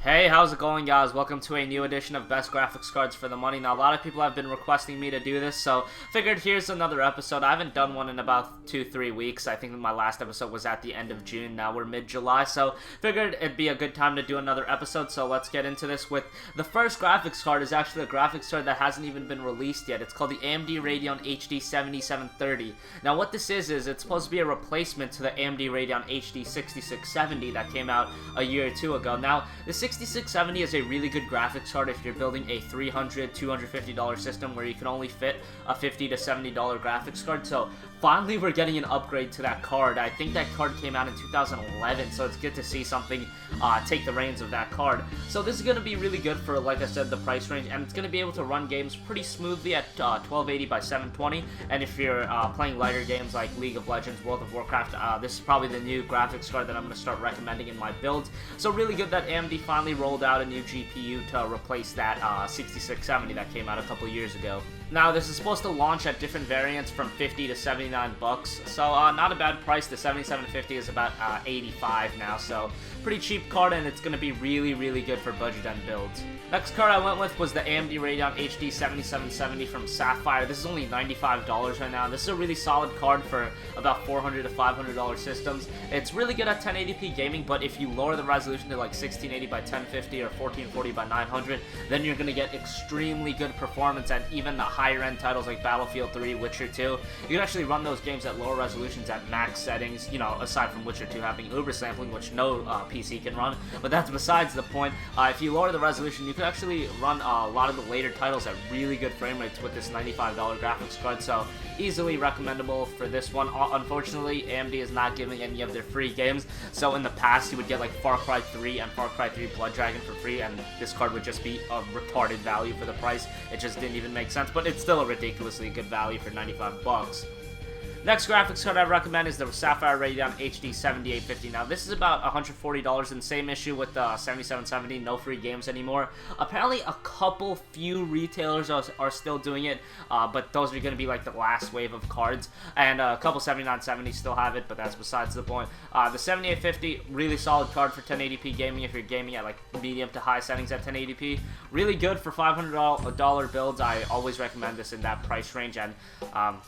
Hey, how's it going, guys? Welcome to a new edition of Best Graphics Cards for the Money. Now, a lot of people have been requesting me to do this, so figured here's another episode. I haven't done one in about 2-3 weeks. I think my last episode was at the end of June. Now we're mid-July, so figured it'd be a good time to do another episode, so let's get into this. With the first graphics card is actually a graphics card that hasn't even been released yet. It's called the AMD Radeon HD 7730. Now, what this is it's supposed to be a replacement to the AMD Radeon HD 6670 that came out a year or two ago. Now, the 6670 is a really good graphics card if you're building a $300, $250 system where you can only fit a $50 to $70 graphics card. So finally we're getting an upgrade to that card. I think that card came out in 2011, so it's good to see something take the reins of that card. So this is going to be really good for, like I said, the price range, and it's going to be able to run games pretty smoothly at 1280 by 720. And if you're playing lighter games like League of Legends, World of Warcraft, this is probably the new graphics card that I'm going to start recommending in my builds. So really good that AMD finally rolled out a new GPU to replace that 6670 that came out a couple years ago. Now, this is supposed to launch at different variants from $50 to $79, so not a bad price. The 7750 is about $85 now, so pretty cheap card, and it's going to be really, really good for budget end builds. Next card I went with was the AMD Radeon HD 7770 from Sapphire. This is only $95 right now. This is a really solid card for about $400 to $500 systems. It's really good at 1080p gaming, but if you lower the resolution to like 1680 by 1050 or 1440 by 900, then you're going to get extremely good performance at even the higher end titles like Battlefield 3, Witcher 2. You can actually run those games at lower resolutions at max settings, you know, aside from Witcher 2 having uber sampling, which no PC can run, but that's besides the point. If you lower the resolution, you can actually run a lot of the later titles at really good frame rates with this $95 graphics card, so easily recommendable for this one. Unfortunately, AMD is not giving any of their free games, so in the past you would get like Far Cry 3 and Far Cry 3 Blood Dragon for free, and this card would just be a retarded value for the price. It just didn't even make sense, but it's still a ridiculously good value for 95 bucks. Next graphics card I recommend is the Sapphire Radeon HD 7850. Now, this is about $140, and same issue with the 7770, no free games anymore. Apparently, a couple few retailers are still doing it, but those are going to be like the last wave of cards, and a couple 7970s still have it, but that's besides the point. The 7850, really solid card for 1080p gaming if you're gaming at like medium to high settings at 1080p. Really good for $500 builds. I always recommend this in that price range, and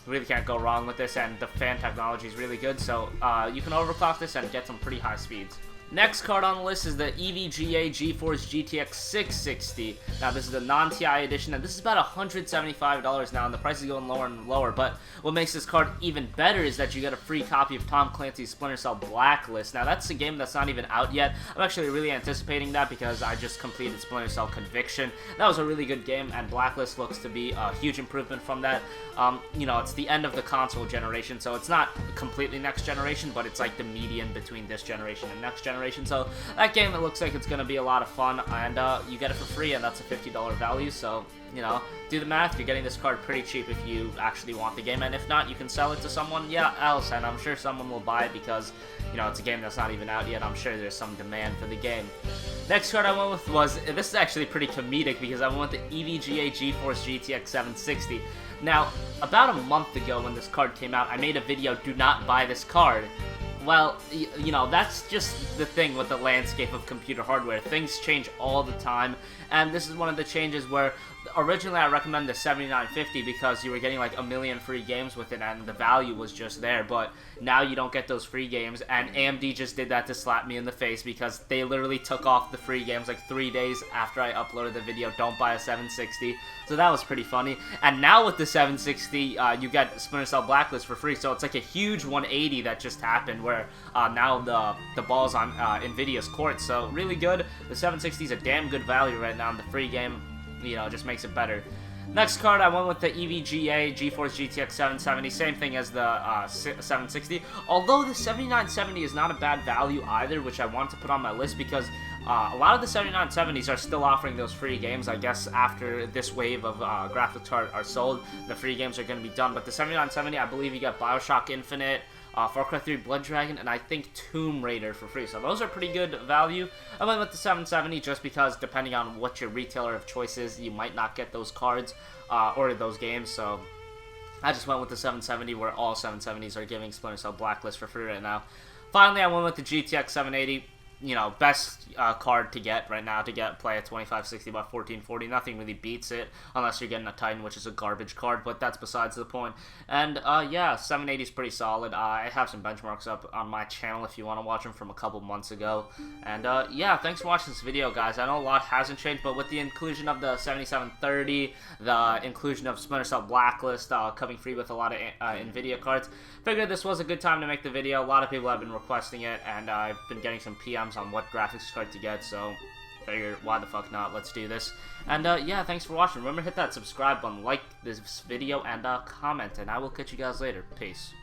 really can't go wrong with this. And the fan technology is really good, so you can overclock this and get some pretty high speeds. Next card on the list is the EVGA GeForce GTX 660. Now, this is the non-TI edition, and this is about $175 now, and the price is going lower and lower. But what makes this card even better is that you get a free copy of Tom Clancy's Splinter Cell Blacklist. Now, that's a game that's not even out yet. I'm actually really anticipating that because I just completed Splinter Cell Conviction. That was a really good game, and Blacklist looks to be a huge improvement from that. You know, it's the end of the console generation, so it's not completely next generation, but it's like the median between this generation and next generation. So that game, it looks like it's going to be a lot of fun, and you get it for free, and that's a $50 value. So, you know, do the math. You're getting this card pretty cheap if you actually want the game, and if not, you can sell it to someone else, and I'm sure someone will buy it because, you know, it's a game that's not even out yet. I'm sure there's some demand for the game. Next card I went with was, this is actually pretty comedic because I went with the EVGA GeForce GTX 760. Now, about a month ago when this card came out, I made a video, do not buy this card. Well, you know, that's just the thing with the landscape of computer hardware. Things change all the time, and this is one of the changes where originally I recommended the 7950 because you were getting like a million free games with it and the value was just there, but now you don't get those free games, and AMD just did that to slap me in the face because they literally took off the free games like 3 days after I uploaded the video, don't buy a 760, so that was pretty funny. And now with the 760, you get Splinter Cell Blacklist for free, so it's like a huge 180 that just happened where now the ball's on NVIDIA's court, so really good. The 760 is a damn good value right now, and the free game, you know, just makes it better. Next card, I went with the EVGA GeForce GTX 770, same thing as the 760, although the 7970 is not a bad value either, which I want to put on my list because a lot of the 7970s are still offering those free games. I guess after this wave of graphics cards are sold, the free games are going to be done, but the 7970, I believe you get Bioshock Infinite, Far Cry 3 Blood Dragon, and I think Tomb Raider for free. So those are pretty good value. I went with the 770 just because depending on what your retailer of choice is, you might not get those cards or those games. So I just went with the 770 where all 770s are giving Splinter Cell Blacklist for free right now. Finally, I went with the GTX 780. you know, best card to get right now to play a 2560 by 1440. Nothing really beats it unless you're getting a Titan, which is a garbage card, but that's besides the point. And yeah, 780 is pretty solid. I have some benchmarks up on my channel if you want to watch them from a couple months ago. And yeah, thanks for watching this video, guys. I know a lot hasn't changed, but with the inclusion of the 7730, the inclusion of Splinter Cell Blacklist coming free with a lot of NVIDIA cards, figured this was a good time to make the video. A lot of people have been requesting it, and I've been getting some PMs on what graphics card to get, so figured why the fuck not, let's do this. And yeah, thanks for watching. Remember to hit that subscribe button, like this video, and comment, and I will catch you guys later. Peace.